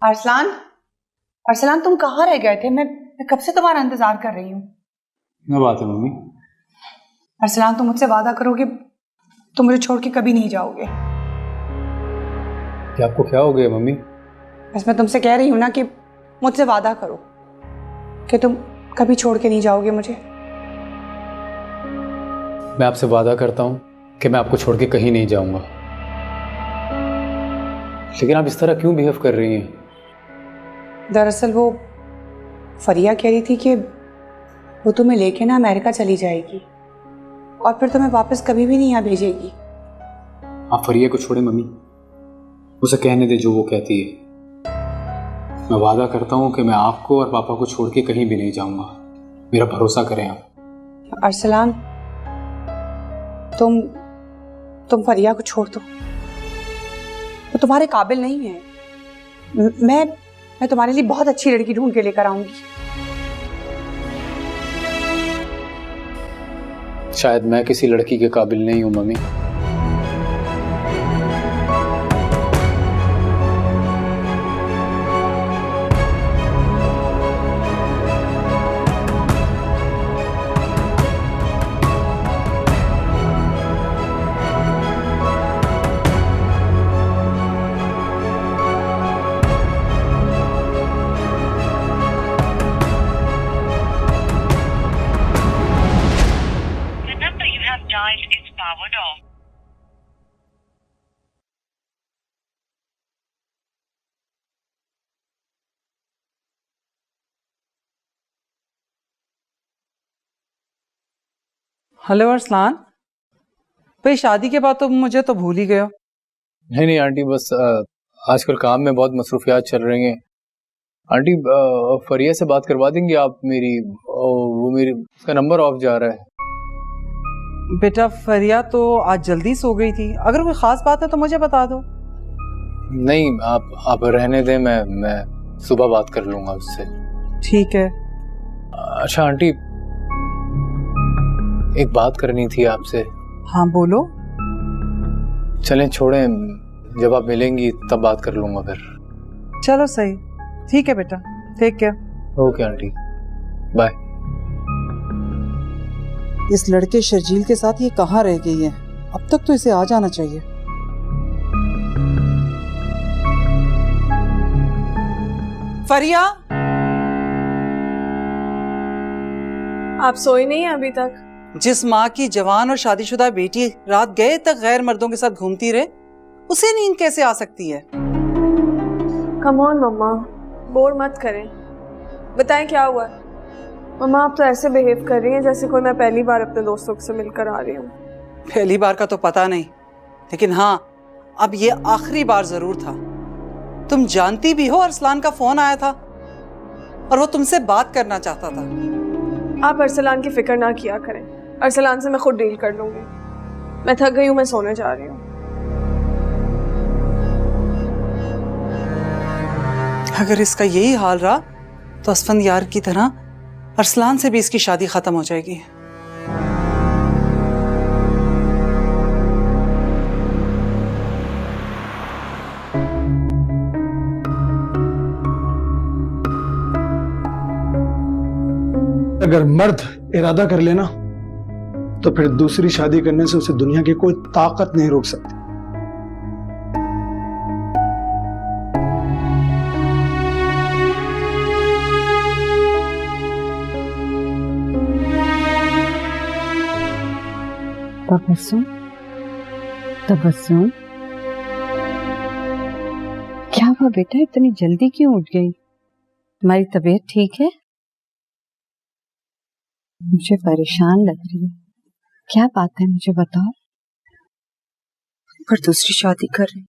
अरसलान, अरसलान तुम कहाँ रह गए थे? मैं कब से तुम्हारा इंतजार कर रही हूँ। क्या बात है मम्मी? अरसलान तुम मुझसे वादा करो कि तुम मुझे छोड़ के कभी नहीं जाओगे। क्या आपको क्या हो गया मम्मी? बस मैं तुमसे कह रही हूँ ना कि मुझसे वादा करो कि तुम कभी छोड़ के नहीं जाओगे मुझे। मैं आपसे वादा करता हूँ कि मैं आपको छोड़ के कहीं नहीं जाऊंगा, लेकिन आप इस तरह क्यों बिहेव कर रही हैं? दरअसल वो फरिया कह रही थी कि वो तुम्हें लेके ना अमेरिका चली जाएगी और फिर तुम्हें वापस कभी भी नहीं यहाँ भेजेगी। आप फरिया को छोड़े मम्मी, उसे कहने दे जो वो कहती है। मैं वादा करता हूँ कि मैं आपको और पापा को छोड़ के कहीं भी नहीं जाऊंगा, मेरा भरोसा करें आप। अरसलान तुम फरिया को छोड़ दो, वो तुम्हारे काबिल नहीं है। मैं तुम्हारे लिए बहुत अच्छी लड़की ढूंढ के लेकर आऊंगी। शायद मैं किसी लड़की के काबिल नहीं हूं मम्मी। हेलो अरसलान भाई, शादी के बाद तो मुझे तो भूल ही गए हो। नहीं आंटी, बस आजकल काम में बहुत मसरूफियात चल रही हैं। आंटी फरिया से बात करवा देंगी आप मेरी? वो मेरी उसका नंबर ऑफ जा रहा है। बेटा फरिया तो आज जल्दी सो गई थी, अगर कोई खास बात है तो मुझे बता दो। नहीं, आप रहने दें, मैं सुबह बात कर लूंगा उससे। ठीक है। अच्छा आंटी, एक बात करनी थी आपसे। हाँ बोलो। चलें छोड़ें, जब आप मिलेंगी तब बात कर लूंगा फिर। चलो सही, ठीक है बेटा, take care. Okay aunty, bye. इस लड़के शर्जील के साथ ये कहाँ रह गई है? अब तक तो इसे आ जाना चाहिए। फरिया, आप सोई नहीं है अभी तक? जिस माँ की जवान और शादीशुदा बेटी रात गए तक गैर मर्दों के साथ घूमती रहे, उसे नींद कैसे आ सकती है? कम ऑन मम्मा, बोर मत करें, बताएं क्या हुआ। मम्मा आप तो ऐसे बिहेव कर रही हैं जैसे कोई मैं पहली बार अपने दोस्तों से मिलकर आ रही हूँ। पहली बार का तो पता नहीं, लेकिन हाँ अब ये आखिरी बार जरूर था। तुम जानती भी हो अरसलान का फोन आया था और वो तुमसे बात करना चाहता था। आप अरसलान की फिक्र ना किया करें, अरसलान से मैं खुद डील कर लूंगी। मैं थक गई हूँ, मैं सोने जा रही हूँ। अगर इसका यही हाल रहा तो असफंद यार की तरह अरसलान से भी इसकी शादी खत्म हो जाएगी। अगर मर्द इरादा कर लेना तो फिर दूसरी शादी करने से उसे दुनिया की कोई ताकत नहीं रोक सकती। तबस्सुम, तबस्सुम, क्या हुआ बेटा, इतनी जल्दी क्यों उठ गई? तुम्हारी तबीयत ठीक है? मुझे परेशान लग रही है, क्या बात है मुझे बताओ। पर दूसरी शादी कर रही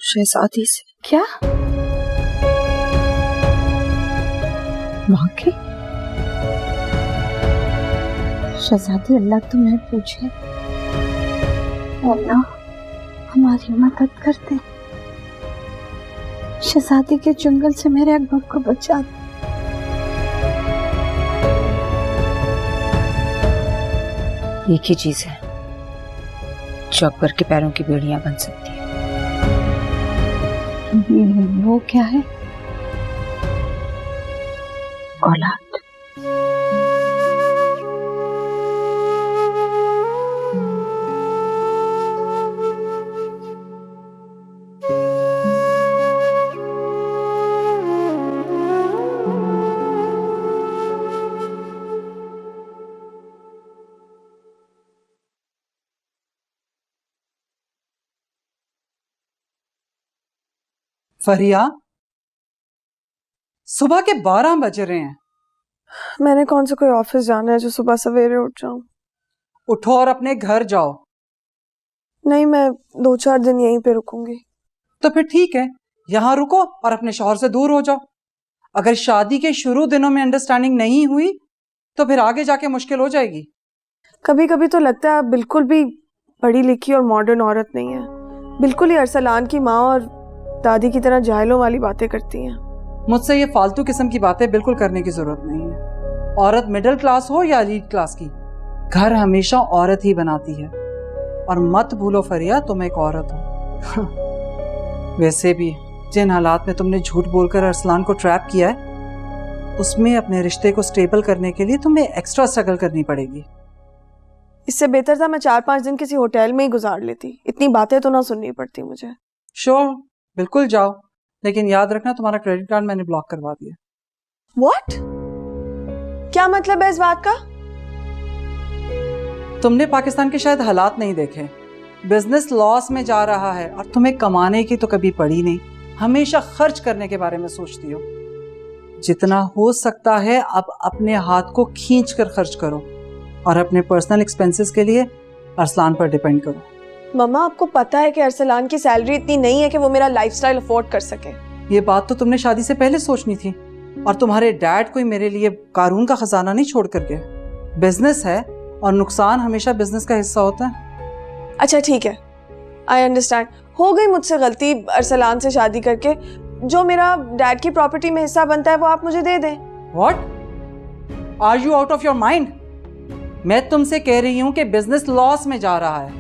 शहजादी से। क्या वाकई? शहजादी, अल्लाह तुम्हें पूछे, अल्लाह हमारी मदद करते। शहजादी के जंगल से मेरे अकबर को बचा दे। एक ही चीज है जो अकबर के पैरों की बेड़ियां बन सकती है, वो क्या है? औलाद। फरिया, सुबह के 12 बज रहे हैं। मैंने कौन सा कोई ऑफिस जाना है जो सुबह सवेरे उठ जाऊं? उठो और अपने घर जाओ। नहीं, मैं 2-4 दिन यहीं पे रुकूंगी। तो फिर ठीक है, यहाँ रुको और अपने शौहर से दूर हो जाओ। अगर शादी के शुरू दिनों में अंडरस्टैंडिंग नहीं हुई तो फिर आगे जाके मुश्किल हो जाएगी। कभी कभी तो लगता है आप बिल्कुल भी पढ़ी लिखी और मॉडर्न औरत नहीं है। बिल्कुल ही अरसलान की माँ और दादी की तरह जाहिलों वाली बातें करती हैं। मुझसे ये फालतू किस्म की बातें बिल्कुल करने की जरूरत नहीं है। औरत मिडिल क्लास हो या एलीट क्लास की, घर हमेशा औरत ही बनाती है। और मत भूलो फरिया, तुम एक औरत हो। वैसे भी जिन हालात में तुमने झूठ बोलकर अरसलान को ट्रैप किया है, उसमें अपने रिश्ते को स्टेबल करने के लिए तुम्हें एक्स्ट्रा स्ट्रगल करनी पड़ेगी। इससे बेहतर था मैं 4-5 दिन किसी होटल में ही गुजार लेती। इतनी बातें तो ना सुननी पड़ती मुझे। श्योर, बिल्कुल जाओ, लेकिन याद रखना तुम्हारा क्रेडिट कार्ड मैंने ब्लॉक करवा दिया। व्हाट? क्या मतलब है इस बात का? तुमने पाकिस्तान के शायद हालात नहीं देखे। बिजनेस लॉस में जा रहा है और तुम्हें कमाने की तो कभी पड़ी नहीं, हमेशा खर्च करने के बारे में सोचती हो। जितना हो सकता है अब अपने हाथ को खींच कर खर्च करो और अपने पर्सनल एक्सपेंसेस के लिए अरसलान पर डिपेंड करो। मम्मा, आपको पता है कि अरसलान की सैलरी इतनी नहीं है कि वो मेरा लाइफस्टाइल अफोर्ड कर सके। ये बात तो तुमने शादी से पहले सोचनी थी। और तुम्हारे डैड कोई मेरे लिए कारून का खजाना नहीं छोड़ कर गए। बिजनेस है और नुकसान हमेशा बिजनेस का हिस्सा होता है। अच्छा ठीक है, आई अंडरस्टैंड। हो गई मुझसे गलती अरसलान से शादी करके। जो मेरा डैड की प्रॉपर्टी में हिस्सा बनता है वो आप मुझे दे दें। What? Are you out of your mind? मैं तुमसे कह रही हूं कि बिजनेस लॉस में जा रहा है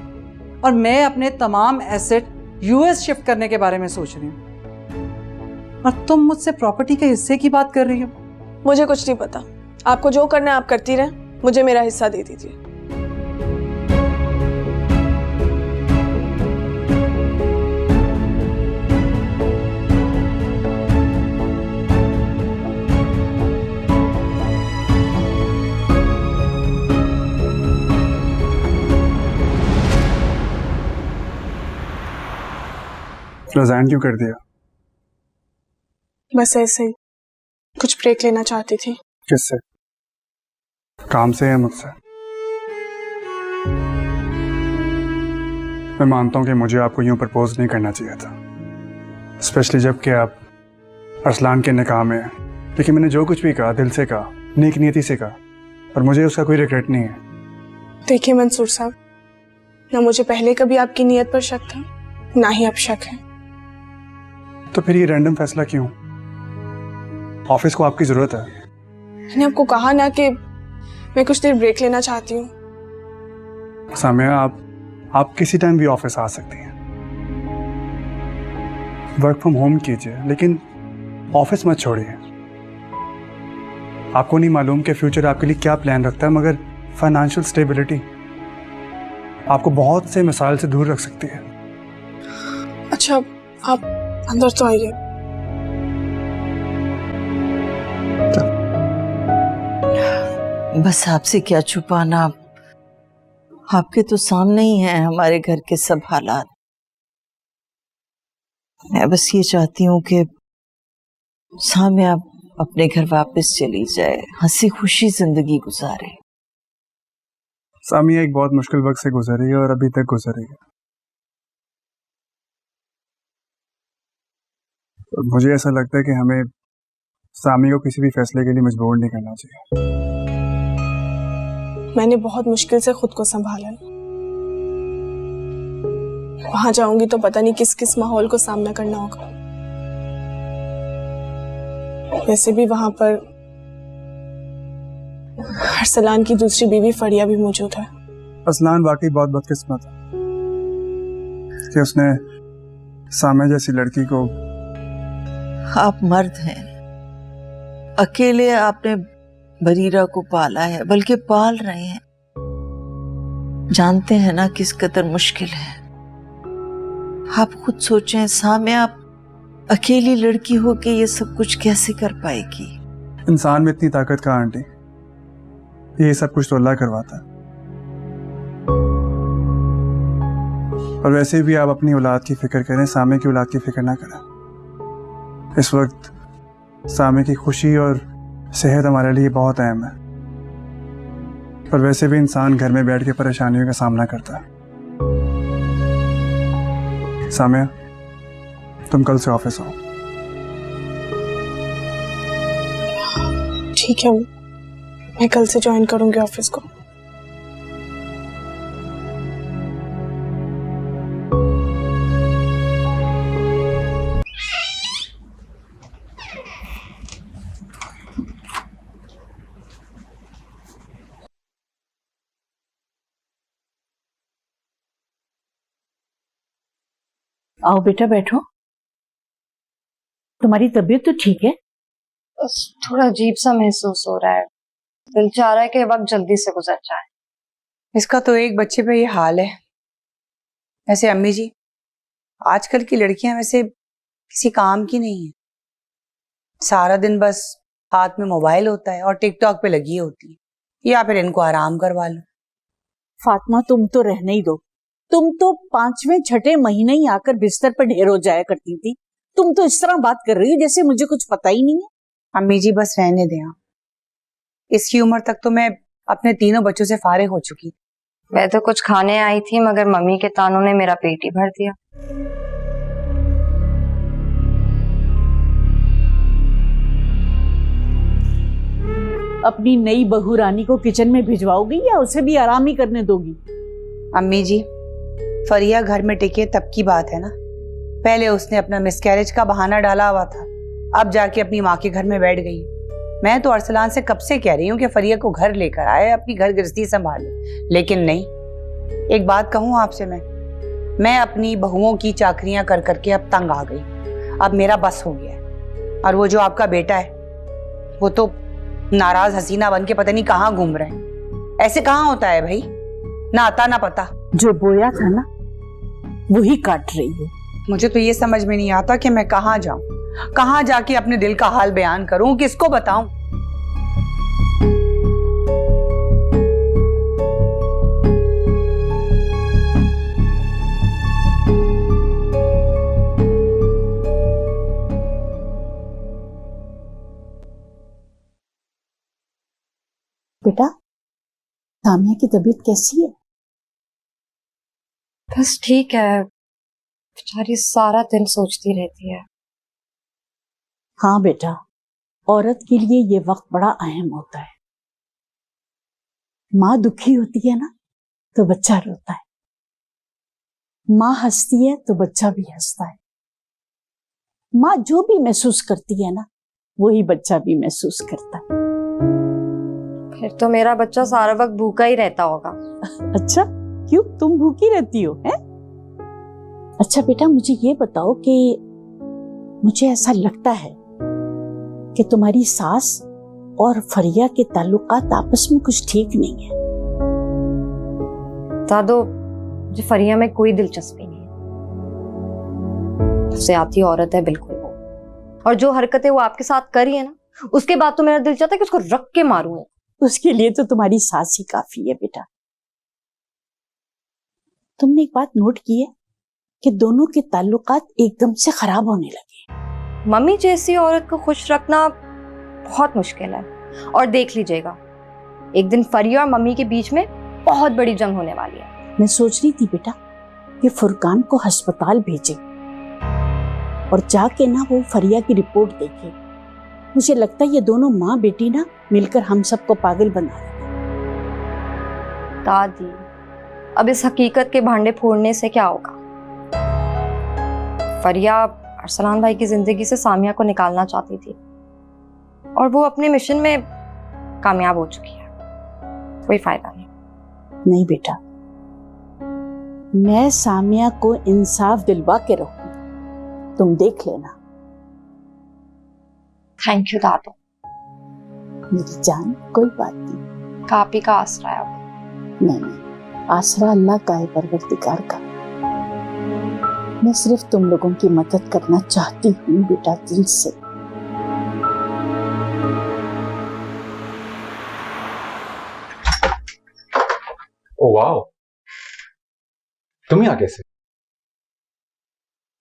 और मैं अपने तमाम एसेट यूएस शिफ्ट करने के बारे में सोच रही हूँ, और तुम मुझसे प्रॉपर्टी के हिस्से की बात कर रही हो। मुझे कुछ नहीं पता। आपको जो करना है आप करती रहें, मुझे मेरा हिस्सा दे दीजिए। रिजाइन क्यों कर दिया? बस ऐसे ही कुछ ब्रेक लेना चाहती थी। किससे? काम से या मुझसे? मैं मानता हूँ कि मुझे आपको यूं प्रपोज नहीं करना चाहिए था, स्पेशली जब कि आप अरसलान के निकाह में हैं। लेकिन मैंने जो कुछ भी कहा दिल से कहा, नेक नियति से कहा, और मुझे उसका कोई रिग्रेट नहीं है। देखिए मंसूर साहब, ना मुझे पहले कभी आपकी नीयत पर शक था, ना ही अब शक है। तो फिर ये रैंडम फैसला क्यों? ऑफिस को आपकी जरूरत है। मैंने आपको कहा ना कि मैं कुछ देर ब्रेक लेना चाहती हूँ। सामिया, आप किसी टाइम भी ऑफिस आ सकती हैं। वर्क फ्रॉम होम कीजिए, लेकिन ऑफिस मत छोड़िए। आपको नहीं मालूम कि फ्यूचर आपके लिए क्या प्लान रखता है, मगर फाइनेंशियल स्टेबिलिटी आपको बहुत से मिसाइल से दूर रख सकती है। अच्छा, आप अंदर तो आइए। बस आपसे क्या छुपाना, आपके तो सामने ही हैं हमारे घर के सब हालात। मैं बस ये चाहती हूँ कि सामने आप अपने घर वापस चली जाए, हंसी खुशी जिंदगी गुजारे। सामिया एक बहुत मुश्किल वक्त से गुजरी है और अभी तक गुजर रही है। मुझे ऐसा लगता है कि हमें सामी को किसी भी फैसले के लिए मजबूर नहीं करना चाहिए। मैंने बहुत मुश्किल से खुद को संभाला। वहां जाऊंगी तो पता नहीं किस किस माहौल को सामना करना होगा। वैसे भी वहां पर अरसलान की दूसरी बीवी फरिया भी मौजूद है। अरसलान वाकई बहुत बदकिस्मत है कि उसने सामे जैसी लड़की को आप मर्द हैं, अकेले आपने बरीरा को पाला है, बल्कि पाल रहे हैं। जानते हैं ना किस कदर मुश्किल है। आप खुद सोचें, सामने आप अकेली लड़की हो के ये सब कुछ कैसे कर पाएगी? इंसान में इतनी ताकत कहाँ आंटी, ये सब कुछ तो अल्लाह करवाता है। और वैसे भी आप अपनी औलाद की फिक्र करें, सामे की औलाद की फिक्र ना करें। इस वक्त सामे की खुशी और सेहत हमारे लिए बहुत अहम है। और वैसे भी इंसान घर में बैठ के परेशानियों का सामना करता है। सामिया, तुम कल से ऑफिस आओ। ठीक है, मैं कल से ज्वाइन करूंगी ऑफिस को। आओ बेटा बैठो। तुम्हारी तबीयत तो ठीक है? बस थोड़ा अजीब सा महसूस हो रहा है। दिल चाह रहा है कि वक्त जल्दी से गुजर जाए। इसका तो एक बच्चे पे ये हाल है। ऐसे अम्मी जी, आजकल की लड़कियां वैसे किसी काम की नहीं है। सारा दिन बस हाथ में मोबाइल होता है और टिकटॉक पे लगी होती है, या फिर इनको आराम करवा लो। फातिमा, तुम तो रहने ही दो। तुम तो 5वें 6ठे महीने ही आकर बिस्तर पर ढेर हो जाया करती थी। तुम तो इस तरह बात कर रही हो जैसे मुझे कुछ पता ही नहीं है। अम्मी जी बस रहने दें आप। इसकी उम्र तक तो मैं अपने तीनों बच्चों से फारिग हो चुकी थी। मैं तो कुछ खाने आई थी, मगर मम्मी के तानों ने मेरा पेट ही भर दिया। अपनी नई बहू रानी को किचन में भिजवाओगी या उसे भी आराम ही करने दोगी? अम्मी जी, फरिया घर में टिके तब की बात है ना। पहले उसने अपना मिसकैरेज का बहाना डाला हुआ था, अब जाके अपनी माँ के घर में बैठ गई। मैं तो अरसलान से कब से कह रही हूँ कि फरिया को घर लेकर आए, अपनी घर गृहस्थी संभाले, लेकिन नहीं। एक बात कहूँ आपसे, मैं अपनी बहुओं की चाकरियां कर करके अब तंग आ गई। अब मेरा बस हो गया है। और वो जो आपका बेटा है, वो तो नाराज हसीना बन के पता नहीं कहाँ घूम रहे हैं। ऐसे कहाँ होता है भाई, ना आता ना पता। जो बोया था ना वही काट रही है। मुझे तो ये समझ में नहीं आता कि मैं कहाँ जाऊं, कहाँ जाके अपने दिल का हाल बयान करूं, किसको बताऊं। बेटा, सामिया की तबीयत कैसी है? बस ठीक है, बेचारी सारा दिन सोचती रहती है। हाँ बेटा, औरत के लिए ये वक्त बड़ा अहम होता है। माँ दुखी होती है ना तो बच्चा रोता है, माँ हंसती है तो बच्चा भी हंसता है। माँ जो भी महसूस करती है ना वही बच्चा भी महसूस करता है। फिर तो मेरा बच्चा सारा वक्त भूखा ही रहता होगा। अच्छा, क्यों? तुम भूखी रहती हो हैं? अच्छा बेटा, मुझे ये बताओ कि मुझे ऐसा लगता है कि तुम्हारी सास और फरिया के ताल्लुकात आपस में कुछ ठीक नहीं है। दादो, मुझे फरिया में कोई दिलचस्पी नहीं है। उससे आती औरत है बिल्कुल वो, और जो हरकतें वो आपके साथ कर रही है ना, उसके बाद तो मेरा दिल चाहता है कि उसको रख के मारूं। उसके लिए तो तुम्हारी सास ही काफी है बेटा। तुमने एक बात नोट की है कि दोनों के ताल्लुकात एकदम से खराब होने लगे। मम्मी जैसी औरत को खुश रखना बहुत मुश्किल है, और देख लीजिएगा एक दिन फरिया और मम्मी के बीच में बहुत बड़ी जंग होने वाली है। मैं सोच रही थी बेटा कि फुरकान को अस्पताल भेजे और जाके ना वो फरिया की रिपोर्ट देखे। मुझे लगता है ये दोनों माँ बेटी ना मिलकर हम सबको पागल बना रहे हैं। दादी, अब इस हकीकत के भांडे फोड़ने से क्या होगा? फरिया अरसलान भाई की जिंदगी से सामिया को निकालना चाहती थी, और वो अपने मिशन में कामयाब हो चुकी है। कोई फायदा नहीं। नहीं बेटा, मैं सामिया को इंसाफ दिलवा के रहूंगी, तुम देख लेना। थैंक यू दादू। मेरी जान, कोई बात नहीं। का आप ही का आसरा है अब। नहीं, आसरा अल्लाह का है, परवरदिगार का। मैं सिर्फ तुम लोगों की मदद करना चाहती हूँ बेटा, दिल से। ओ वाह, तुम यहाँ कैसे?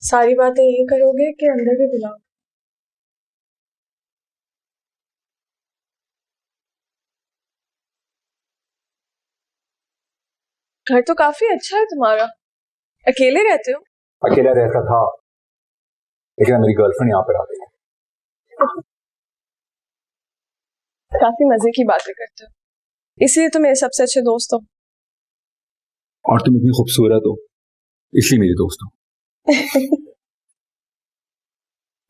सारी बातें यही करोगे कि अंदर भी बुलाओ? घर तो काफी अच्छा है तुम्हारा। अकेले रहते हो? अकेला रहता था, लेकिन अब मेरी गर्लफ्रेंड यहाँ पर आ गई है। काफी मजे की बातें करते हो, इसलिए तो मेरे सबसे अच्छे दोस्त हो। और तुम इतनी खूबसूरत हो, इसलिए मेरी दोस्त हो।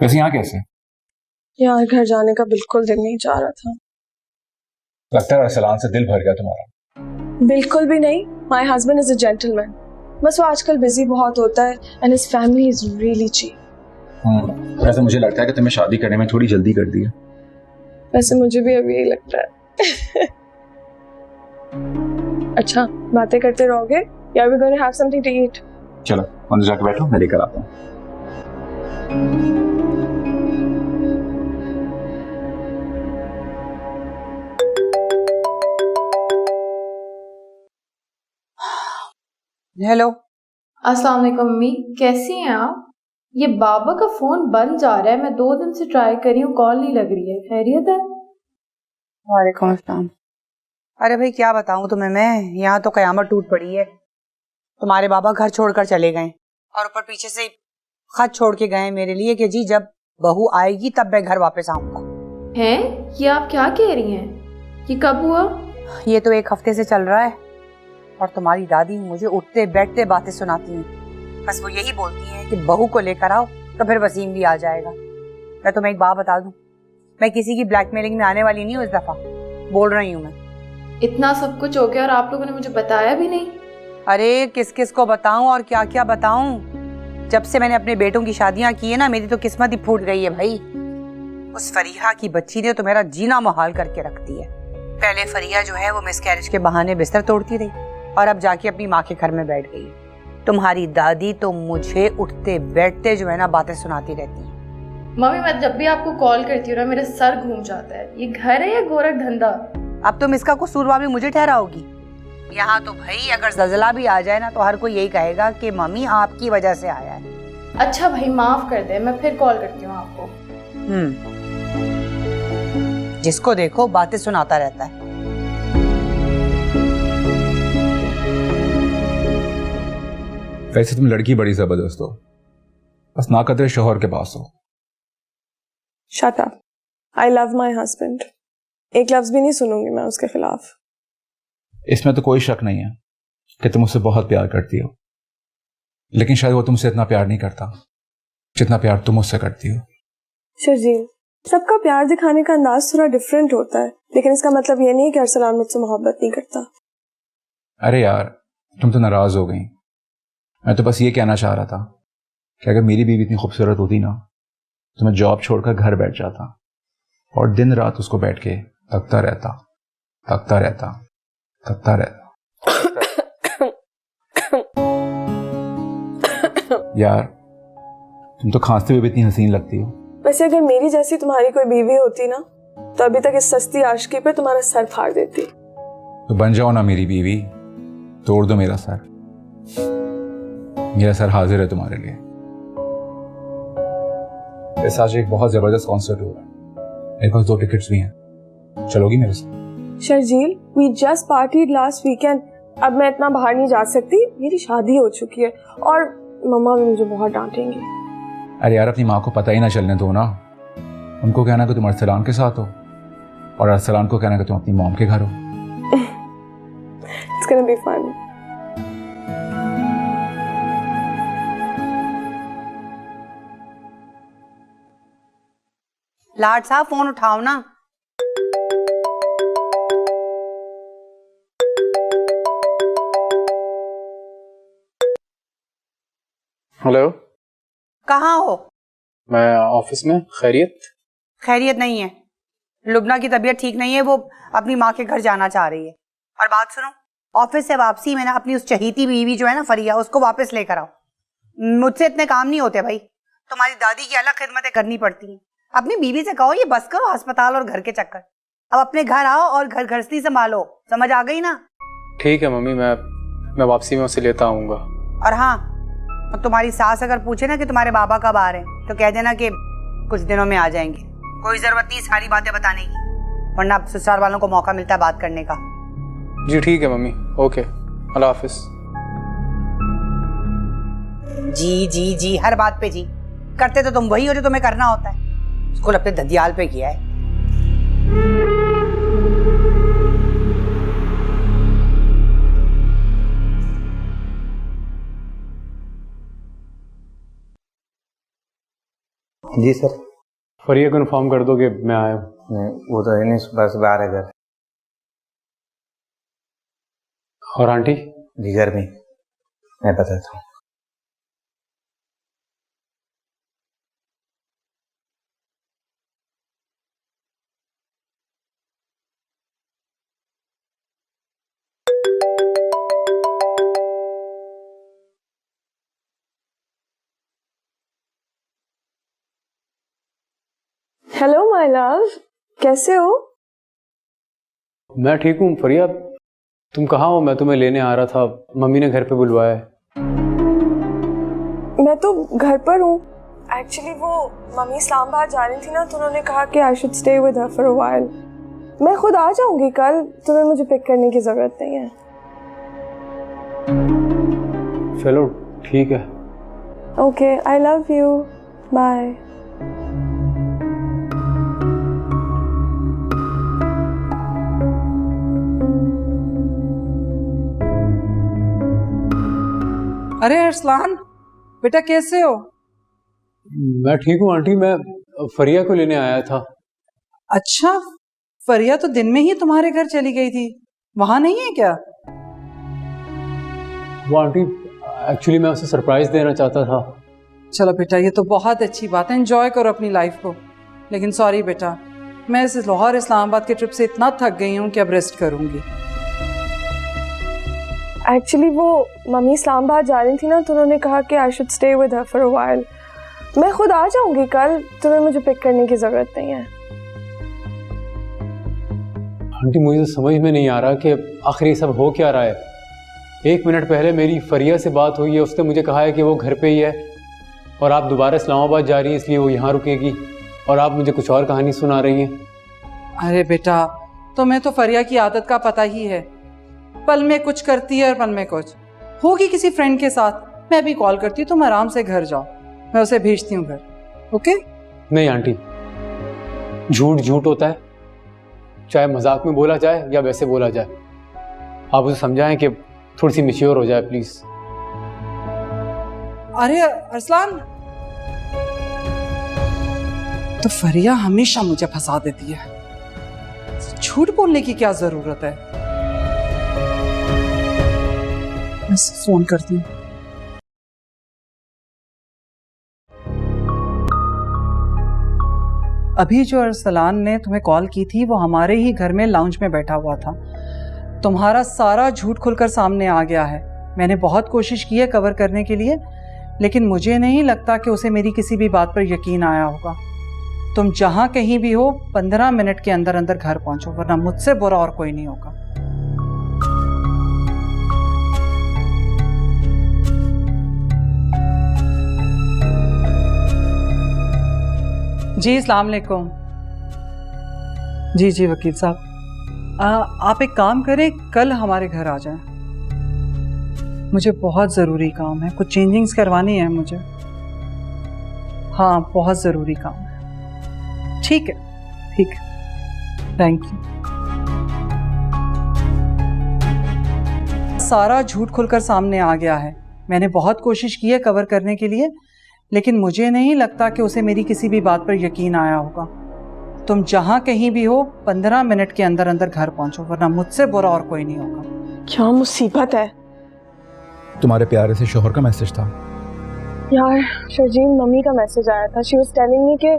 वैसे यहाँ कैसे? यार घर जाने का बिल्कुल दिल नहीं चाह रहा था। लगता है अरसलान से दिल भर गया तुम्हारा। बिल्कुल भी नहीं। My husband is a gentleman. बस वो आजकल बिजी बहुत होता है and his family is really cheap. वैसे मुझे लगता है कि तुम्हें शादी करने में थोड़ी जल्दी कर दी है। वैसे मुझे भी अभी यही लगता है। अच्छा, बातें करते रहोगे या we gonna have something to eat? चलो अंदर जाके बैठो, मैं लेकर आता हूँ। हेलो। अस्सलाम वालेकुम मम्मी, कैसी हैं आप? ये बाबा का फोन बंद जा रहा है, मैं 2 दिन से ट्राई कर रही हूँ, कॉल नहीं लग रही है। खैरियत है? वालेकुम अस्सलाम। अरे भाई क्या बताऊं तुम्हें मैं, यहाँ तो कयामत टूट पड़ी है। तुम्हारे बाबा घर छोड़कर चले गए और ऊपर पीछे से खत छोड़ के गए मेरे लिए कि जी जब बहू आएगी तब मैं घर वापस आऊंगा। हैं? ये आप क्या कह रही हैं? ये कब हुआ? ये तो 1 हफ्ते से चल रहा है। और तुम्हारी दादी मुझे उठते बैठते बातें सुनाती हैं। बस वो यही बोलती हैं कि बहू को लेकर आओ तो फिर वसीम भी आ जाएगा। मैं तुम्हें एक बात बता दूं, मैं किसी की ब्लैकमेलिंग में आने वाली नहीं हूँ इस दफा, बोल रही हूँ मैं। इतना सब कुछ हो गया और आप लोगों ने मुझे बताया भी नहीं? अरे किस किस को बताऊं और क्या क्या बताऊं। जब से मैंने अपने बेटों की शादियां की है ना, मेरी तो किस्मत ही फूट गई है भाई। उस फरीहा की बच्ची ने तो मेरा जीना मुहाल करके रख दिया। पहले फरीहा जो है वो मिसकैरेज के बहाने बिस्तर तोड़ती रही और अब जाके अपनी माँ के घर में बैठ गई। तुम्हारी दादी तो मुझे उठते बैठते जो है ना बातें सुनाती रहती है। मम्मी मैं जब भी आपको कॉल करती हूँ ना मेरा सर घूम जाता है। ये घर है या गोरख धंधा? अब तुम इसका कसूरवार भी मुझे ठहराओगी? यहाँ तो भाई अगर जलजला भी आ जाए ना तो हर कोई यही कहेगा कि मम्मी आपकी वजह से आया है। अच्छा भाई माफ कर दे, मैं फिर कॉल करती हूँ आपको। जिसको देखो बातें सुनाता रहता है। वैसे तुम लड़की बड़ी जबरदस्त हो, बस ना कदरे शोहर के पास हो। Shut up. I love my husband. एक लफ्ज भी नहीं सुनूंगी मैं उसके खिलाफ। इसमें तो कोई शक नहीं है कि तुम उससे बहुत प्यार करती हो, लेकिन शायद वो तुमसे इतना प्यार नहीं करता जितना प्यार तुम उससे करती हो। शर्जील, सबका प्यार दिखाने का अंदाज थोड़ा डिफरेंट होता है, लेकिन इसका मतलब ये नहीं कि अरसलान मुझसे मोहब्बत नहीं करता। अरे यार तुम तो नाराज हो गई। मैं तो बस ये कहना चाह रहा था कि अगर मेरी बीवी इतनी खूबसूरत होती ना तो मैं जॉब छोड़कर घर बैठ जाता और दिन रात उसको बैठ के तकता रहता तकता रहता तकता रहता। यार तुम तो खांसते हुए भी इतनी हसीन लगती हो। वैसे अगर मेरी जैसी तुम्हारी कोई बीवी होती ना तो अभी तक इस सस्ती आशिकी पे तुम्हारा सर फाड़ देती। तो बन जाओ ना मेरी बीवी, तोड़ दो मेरा सर। मेरा सर हाजिर है तुम्हारे लिए। इस आज एक बहुत जबरदस्त कॉन्सर्ट हो रहा है, मेरे पास 2 टिकट्स भी हैं, चलोगी मेरे साथ? Sharjeel, we just partied last weekend. अब मैं इतना बाहर नहीं जा सकती, मेरी शादी हो चुकी है और मम्मा भी मुझे बहुत डांटेंगी। अरे यार अपनी माँ को पता ही ना चलने दो ना। उनको कहना कि तुम अरसलान के साथ हो और अरसलान को कहना कि तुम अपनी मॉम के घर हो। It's gonna be fun. लाड साहब फोन उठाओ ना। हेलो, कहाँ हो? मैं ऑफिस में। खैरियत? खैरियत नहीं है। लुबना की तबीयत ठीक नहीं है, वो अपनी माँ के घर जाना चाह रही है। और बात सुनो, ऑफिस से वापसी में ना अपनी उस चहीती बीवी जो है ना फरिया, उसको वापस लेकर आओ। मुझसे इतने काम नहीं होते भाई, तुम्हारी दादी की अलग खिदमतें करनी पड़ती हैं। अपनी बीवी से कहो ये बस करो अस्पताल और घर के चक्कर, अब अपने घर आओ और घर घरस्ती संभालो। समझ आ गई ना? ठीक है मम्मी, मैं वापसी में उसे लेता आऊंगा। और हाँ, तुम्हारी सास अगर पूछे ना कि तुम्हारे बाबा कब आ रहे हैं, तो कह देना कि कुछ दिनों में आ जाएंगे। कोई जरूरत नहीं सारी बातें बताने की, वरना ससुराल वालों को मौका मिलता है बात करने का। जी ठीक है मम्मी, ओके, अल्लाह हाफिज। जी जी जी, हर बात पे जी। करते तो तुम वही हो जो तुम्हें करना होता है। स्कूल अपने ददियाल पे किया है। जी सर। फरिया को इन्फॉर्म कर दो कि मैं आया हूँ। वो तो है नहीं, बस बाहर है घर। और आंटी? जी घर में, मैं बताता हूँ। हेलो माय लव, कैसे हो? मैं ठीक हूँ। फरिया तुम कहाँ हो? मैं तुम्हें लेने आ रहा था, मम्मी ने घर पे बुलवाया है। मैं तो घर पर हूँ। एक्चुअली वो मम्मी इस्लामाबाद जा रही थी ना, तो उन्होंने कहा कि I should stay with her for a while. मैं खुद आ जाऊंगी कल, तुम्हें मुझे पिक करने की जरूरत नहीं है। चलो ठीक है। Okay, I love you, bye. अरे अरसलान बेटा, कैसे हो? मैं ठीक हूँ आंटी, मैं फरिया को लेने आया था। अच्छा, फरिया तो दिन में ही तुम्हारे घर चली गई थी, वहां नहीं है क्या? वो आंटी एक्चुअली मैं उसे सरप्राइज देना चाहता था। चलो बेटा, ये तो बहुत अच्छी बात है, एंजॉय करो अपनी लाइफ को। लेकिन सॉरी बेटा, मैं इस लाहौर इस्लामाबाद के ट्रिप से इतना थक गई हूँ कि अब रेस्ट करूंगी। एक्चुअली वो मम्मी इस्लामाबाद जा रही थी ना, तो उन्होंने कहा कि I should stay with her for a while. मैं खुद आ जाऊंगी कल, तुम्हें मुझे पिक करने की जरूरत नहीं है। आंटी मुझे समझ में नहीं आ रहा कि आखिर ये सब हो क्या रहा है। 1 मिनट पहले मेरी फरिया से बात हुई है, उसने मुझे कहा है कि वो घर पे ही है, और आप दोबारा इस्लामाबाद जा रही हैं इसलिए वो यहाँ रुकेगी, और आप मुझे कुछ और कहानी सुना रही हैं। अरे बेटा, तुम्हें तो फरिया की आदत का पता ही है, पल में कुछ करती है और पल में कुछ। होगी किसी फ्रेंड के साथ। मैं भी कॉल करती हूँ, तुम आराम से घर जाओ, मैं उसे भेजती हूँ घर। ओके? नहीं आंटी, झूठ झूठ होता है, चाहे मजाक में बोला जाए या वैसे बोला जाए। आप उसे समझाएं कि थोड़ी सी मैच्योर हो जाए प्लीज। अरे अरसलान, तो फरिया हमेशा मुझे फंसा देती है, झूठ बोलने की क्या जरूरत है। मैं फोन करती हूँ। अभी जो अरसलान ने तुम्हें कॉल की थी, वो हमारे ही घर में लाउंज में बैठा हुआ था। तुम्हारा सारा झूठ खुलकर सामने आ गया है। मैंने बहुत कोशिश की है कवर करने के लिए, लेकिन मुझे नहीं लगता कि उसे मेरी किसी भी बात पर यकीन आया होगा। तुम जहां कहीं भी हो, 15 मिनट के अंदर अंदर घर पहुंचो, वरना मुझसे बुरा और कोई नहीं होगा। जी अस्सलाम वालेकुम। जी जी वकील साहब, आप एक काम करें, कल हमारे घर आ जाएं। मुझे बहुत ज़रूरी काम है, कुछ चेंजिंग्स करवानी है मुझे। हाँ, बहुत ज़रूरी काम है। ठीक है, ठीक है, थैंक यू। सारा झूठ खुलकर सामने आ गया है। मैंने बहुत कोशिश की है कवर करने के लिए, लेकिन मुझे नहीं लगता कि उसे मेरी किसी भी बात पर यकीन आया होगा। तुम जहां कहीं भी हो, 15 मिनट के अंदर अंदर घर पहुंचो, वरना मुझसे बुरा और कोई नहीं होगा। क्या मुसीबत है तुम्हारे प्यारे से शोहर का मैसेज था। यार। शर्जील, मम्मी का मैसेज आया था। शी वाज टेलिंग मी कि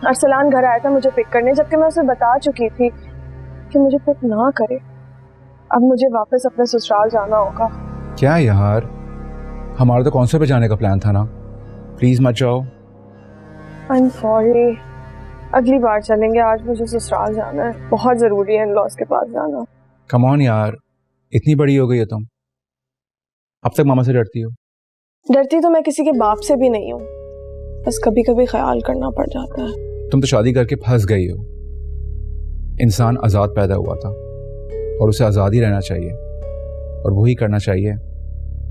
अरसलान घर आया था मुझे पिक करने, जबकि मैं उसे बता चुकी थी कि मुझे पिक ना करे। अब मुझे वापस अपने ससुराल जाना होगा। क्या यार, हमारा तो कॉन्सर्ट पे जाने का प्लान था ना, प्लीज मत जाओ। आई एम सॉरी, अगली बार चलेंगे। आज मुझे ससुराल जाना है, बहुत जरूरी है इन-लॉज के पास जाना। कम ऑन यार, इतनी बड़ी हो गई हो तुम, अब तक मामा से डरती हो। डरती तो मैं किसी के बाप से भी नहीं हूँ, बस कभी कभी ख्याल करना पड़ जाता है। तुम तो शादी करके फंस गई हो। इंसान आज़ाद पैदा हुआ था और उसे आज़ाद ही रहना चाहिए और वही करना चाहिए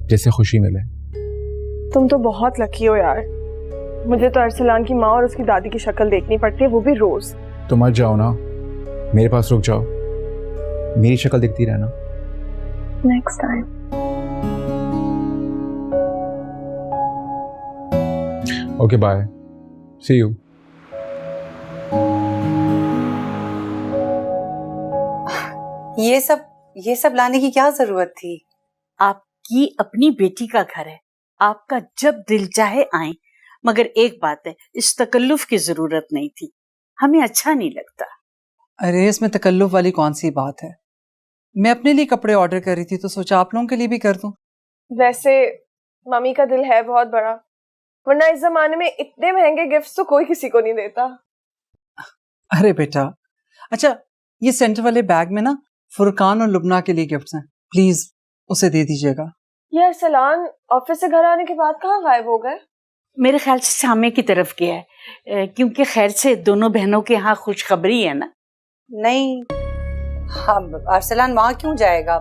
जिससे खुशी मिले। तुम तो बहुत लकी हो यार। मुझे तो अरसलान की माँ और उसकी दादी की शक्ल देखनी पड़ती है, वो भी रोज। तो मत जाओ ना, मेरे पास रुक जाओ, मेरी शक्ल दिखती रहना। Next time. Okay bye, see you. ये सब लाने की क्या जरूरत थी? आपकी अपनी बेटी का घर है, आपका जब दिल चाहे आए, मगर एक बात है, इस तकल्लुफ की जरूरत नहीं थी, हमें अच्छा नहीं लगता। अरे इसमें तकल्लुफ वाली कौन सी बात है? मैं अपने लिए कपड़े ऑर्डर कर रही थी तो सोचा आप लोगों के लिए भी कर दूं। वैसे मम्मी का दिल है बहुत बड़ा, वरना इस जमाने में इतने महंगे गिफ्ट्स तो कोई किसी को नहीं देता। अरे बेटा, अच्छा ये सेंटर वाले बैग में ना फुरकान और लुबना के लिए गिफ्ट्स हैं, प्लीज उसे दे दीजिएगा। ये अरसलान ऑफिस से घर आने के बाद कहाँ गायब हो गए? मेरे ख्याल से सामने की तरफ गया है, क्योंकि खैर से दोनों बहनों के यहाँ खुशखबरी है ना। नहीं, हाँ, अरसलान वहाँ क्यों जाएगा?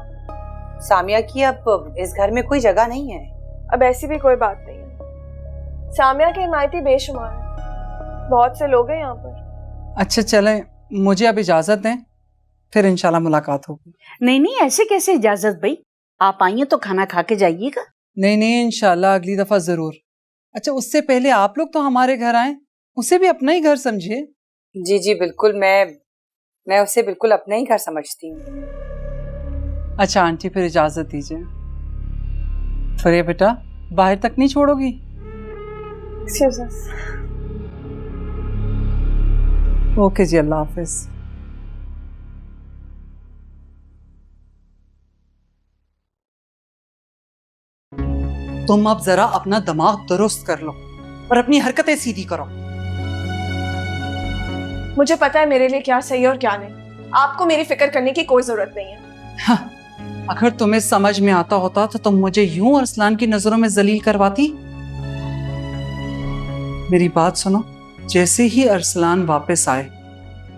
सामिया की अब इस घर में कोई जगह नहीं है। अब ऐसी भी कोई बात नहीं है, सामिया के हिमायती बेशुमार हैं, बहुत से लोग हैं यहाँ पर। अच्छा चलें, मुझे अब इजाजत दें, फिर इंशाल्लाह मुलाकात होगी। नहीं ऐसे कैसे इजाजत भाई, आप आइए तो खाना खा के जाइएगा। नहीं इंशाल्लाह अगली दफा जरूर। अच्छा उससे पहले आप लोग तो हमारे घर आए, उसे भी अपना ही घर समझिए। जी बिल्कुल, मैं उसे बिल्कुल अपना ही घर समझती हूँ। अच्छा आंटी फिर इजाजत दीजिए। फरिया बेटा बाहर तक नहीं छोड़ोगी? ओके जी, अल्लाह हाफिज। तुम अब जरा अपना दिमाग दुरुस्त कर लो और अपनी हरकतें सीधी करो। मुझे पता है मेरे लिए क्या सही और क्या नहीं, आपको मेरी फिक्र करने की कोई जरूरत नहीं है। हाँ, अगर तुम्हें समझ में आता होता तो तुम मुझे यूं अरसलान की नजरों में जलील करवाती। मेरी बात सुनो, जैसे ही अरसलान वापस आए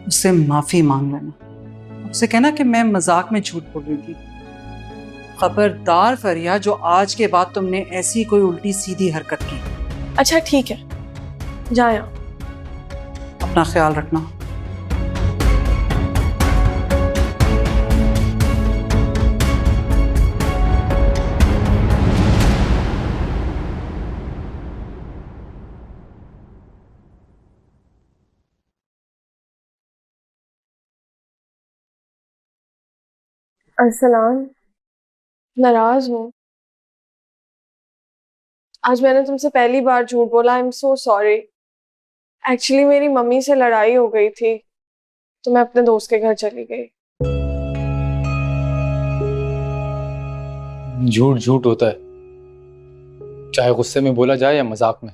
उससे माफी मांग लेना, उसे कहना कि मैं मजाक में झूठ बोल रही थी। खबरदार फरिया, जो आज के बाद तुमने ऐसी कोई उल्टी सीधी हरकत की। अच्छा ठीक है, जाए आप। अपना ख्याल रखना। अरसलान, नाराज हूँ। आज मैंने तुमसे पहली बार झूठ बोला। I am so sorry. Actually मेरी मम्मी से लड़ाई हो गई थी तो मैं अपने दोस्त के घर चली गई। झूठ झूठ होता है, चाहे गुस्से में बोला जाए या मजाक में।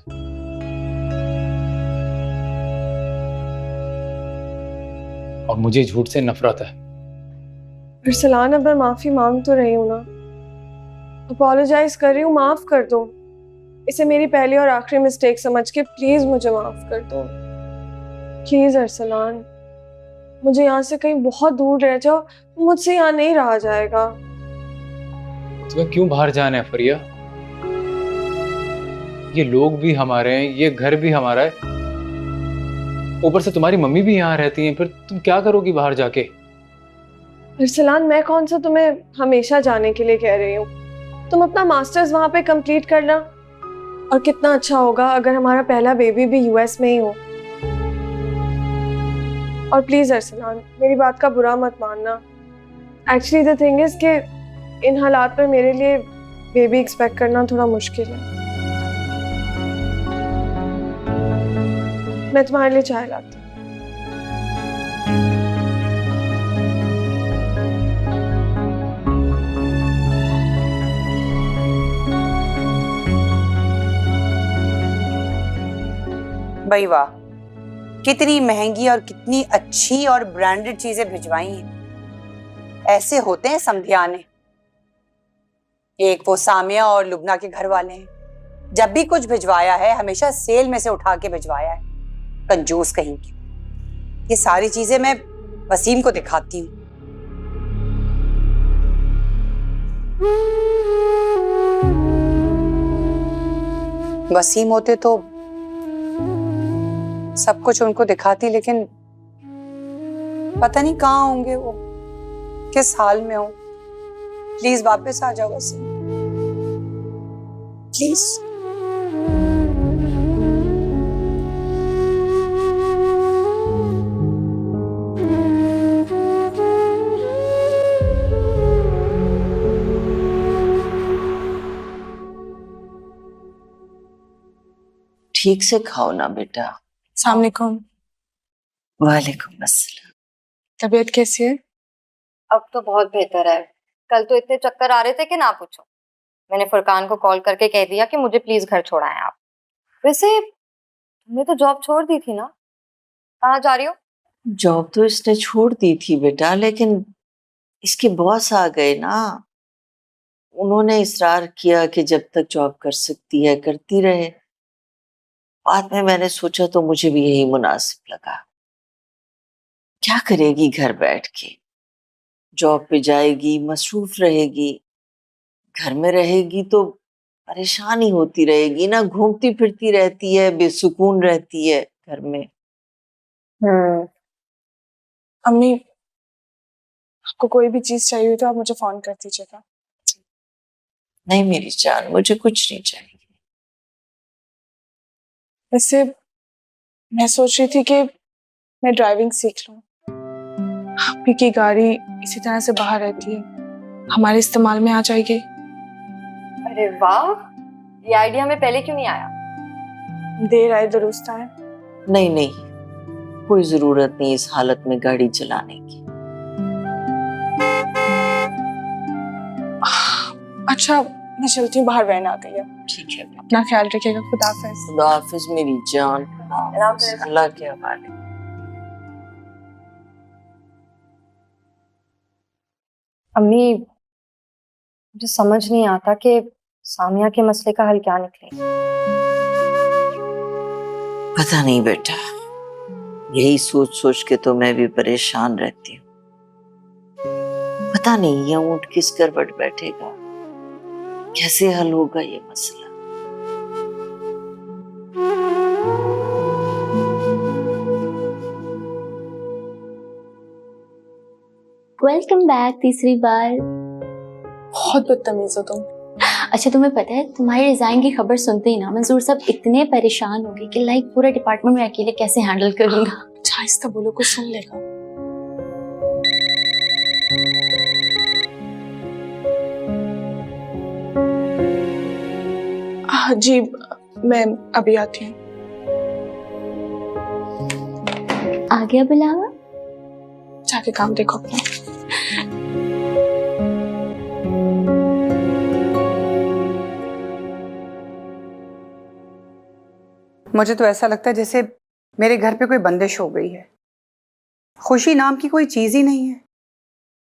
और मुझे झूठ से नफरत है। अरसलान, अब मैं माफी मांग तो रही हूँ ना, अपोलोजाइज कर रही हूँ, माफ कर दो। इसे मेरी पहली और आखिरी मिस्टेक समझ के प्लीज मुझे माफ कर दो। प्लीज अरसलान, मुझे यहाँ से कहीं बहुत दूर रह जाओ, मुझसे यहाँ नहीं रहा जाएगा। तुम्हें क्यों बाहर जाना है फरिया? ये लोग भी हमारे हैं, ये घर भी हमारा है, ऊपर से तुम्हारी मम्मी भी यहाँ रहती हैं, फिर तुम क्या करोगी बाहर जाके? अरसलान, मैं कौन सा तुम्हें हमेशा जाने के लिए कह रही हूँ। तुम अपना मास्टर्स वहां पे कंप्लीट करना, और कितना अच्छा होगा अगर हमारा पहला बेबी भी यूएस में ही हो। और प्लीज अरसलान, मेरी बात का बुरा मत मानना। एक्चुअली द थिंग इज कि इन हालात पर मेरे लिए बेबी एक्सपेक्ट करना थोड़ा मुश्किल है। मैं तुम्हारे लिए चाय लाती हूँ। भाई वाह, कितनी महंगी और कितनी अच्छी और ब्रांडेड चीजें भिजवाई हैं। ऐसे होते हैं समधियाने। एक वो सामिया और लुबना के घर वाले हैं, जब भी कुछ भिजवाया है हमेशा सेल में से उठा के भिजवाया है। कंजूस कहीं की। ये सारी चीजें मैं वसीम को दिखाती हूँ। वसीम होते तो सब कुछ उनको दिखाती, लेकिन पता नहीं कहाँ होंगे वो, किस हाल में हो। प्लीज वापस आ जाओ वसीम, प्लीज। ठीक से खाओ ना बेटा। अस्सलाम वालेकुम। वालेकुम अस्सलाम। तबीयत कैसी है? अब तो बहुत बेहतर है। कल तो इतने चक्कर आ रहे थे कि ना पूछो। मैंने फुरकान को कॉल करके कह दिया कि मुझे प्लीज घर छोड़ाएं आप। वैसे तुमने तो जॉब छोड़ दी थी ना, कहाँ जा रही हो? जॉब तो इसने छोड़ दी थी बेटा, लेकिन इसके बॉस आ गए ना। उन्होंने इसरार किया कि जब तक जॉब कर सकती है करती रहे। बाद में मैंने सोचा तो मुझे भी यही मुनासिब लगा। क्या करेगी घर बैठ के? जॉब पे जाएगी, मसरूफ रहेगी, घर में रहेगी तो परेशानी होती रहेगी ना, घूमती फिरती रहती है, बेसुकून रहती है घर में। अम्मी, आपको कोई भी चीज चाहिए तो आप मुझे फोन कर दीजिएगा। नहीं मेरी जान, मुझे कुछ नहीं चाहिए। वैसे मैं सोच रही थी कि मैं ड्राइविंग सीख लूं। अम्मी की गाड़ी इसी तरह से बाहर रहती है, हमारे इस्तेमाल में आ जाएगी। अरे वाह, ये आइडिया हमें पहले क्यों नहीं आया? देर आए दुरुस्त आए। नहीं नहीं, कोई जरूरत नहीं इस हालत में गाड़ी चलाने की। अच्छा मैं चलती हूँ, बाहर वैन आ गई है। ठीक है, अपना ख्याल रखिएगा। खुदा हाफिज। खुदा हाफिज मेरी जान। अल्लाह के हवाले। अम्मी, मुझे समझ नहीं आता कि सामिया के मसले का हल क्या निकले। पता नहीं बेटा, यही सोच सोच के तो मैं भी परेशान रहती हूँ। पता नहीं ये ऊंट किस करवट बैठेगा, कैसे हल होगा ये मसला। वेलकम बैक तीसरी बार। बहुत बदतमीज हो तुम। अच्छा तुम्हें पता है, तुम्हारे रिजाइन की खबर सुनते ही ना मंजूर साहब इतने परेशान हो गए कि लाइक पूरा डिपार्टमेंट में अकेले कैसे हैंडल करूंगा। अच्छा आहिस्ता बोलो, कुछ सुन लेगा। जी मैं अभी आती हूँ। आ गया बुलावा? जाके काम देखो अपना। मुझे तो ऐसा लगता है जैसे मेरे घर पे कोई बंदिश हो गई है। खुशी नाम की कोई चीज ही नहीं है।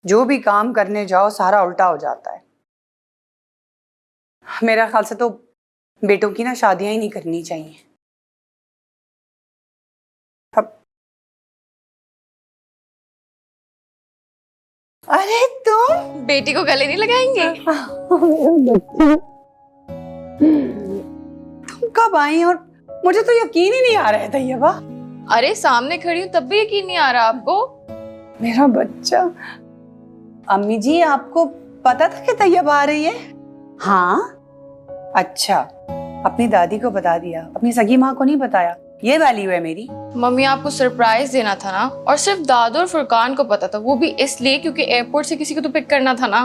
जो भी काम करने जाओ सारा उल्टा हो जाता है। मेरा ख्याल से तो बेटों की ना शादियां ही नहीं करनी चाहिए। अब अरे तुम बेटी को गले नहीं लगाएंगे? तुम कब आई? और मुझे तो यकीन ही नहीं आ रहा है तैयबा। अरे सामने खड़ी हूँ तब भी यकीन नहीं आ रहा आपको? मेरा बच्चा। अम्मी जी आपको पता था कि तैयबा आ रही है? हाँ। अच्छा, अपनी दादी को बता दिया, अपनी सगी माँ को नहीं बताया। ये वैल्यू है मेरी। मम्मी आपको सरप्राइज देना था ना, और सिर्फ दादू और फुरकान को पता था, वो भी इसलिए क्योंकि एयरपोर्ट से किसी को तो पिक करना था ना।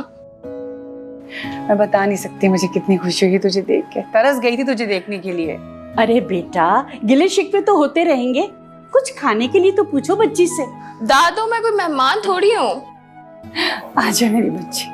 मैं बता नहीं सकती मुझे कितनी खुशी हुई तुझे देख के। तरस गई थी तुझे देखने के लिए। अरे बेटा, गिले शिकवे तो होते रहेंगे, कुछ खाने के लिए तो पूछो बच्ची से। दादो मैं कोई मेहमान थोड़ी हूँ। आजा मेरी बच्ची।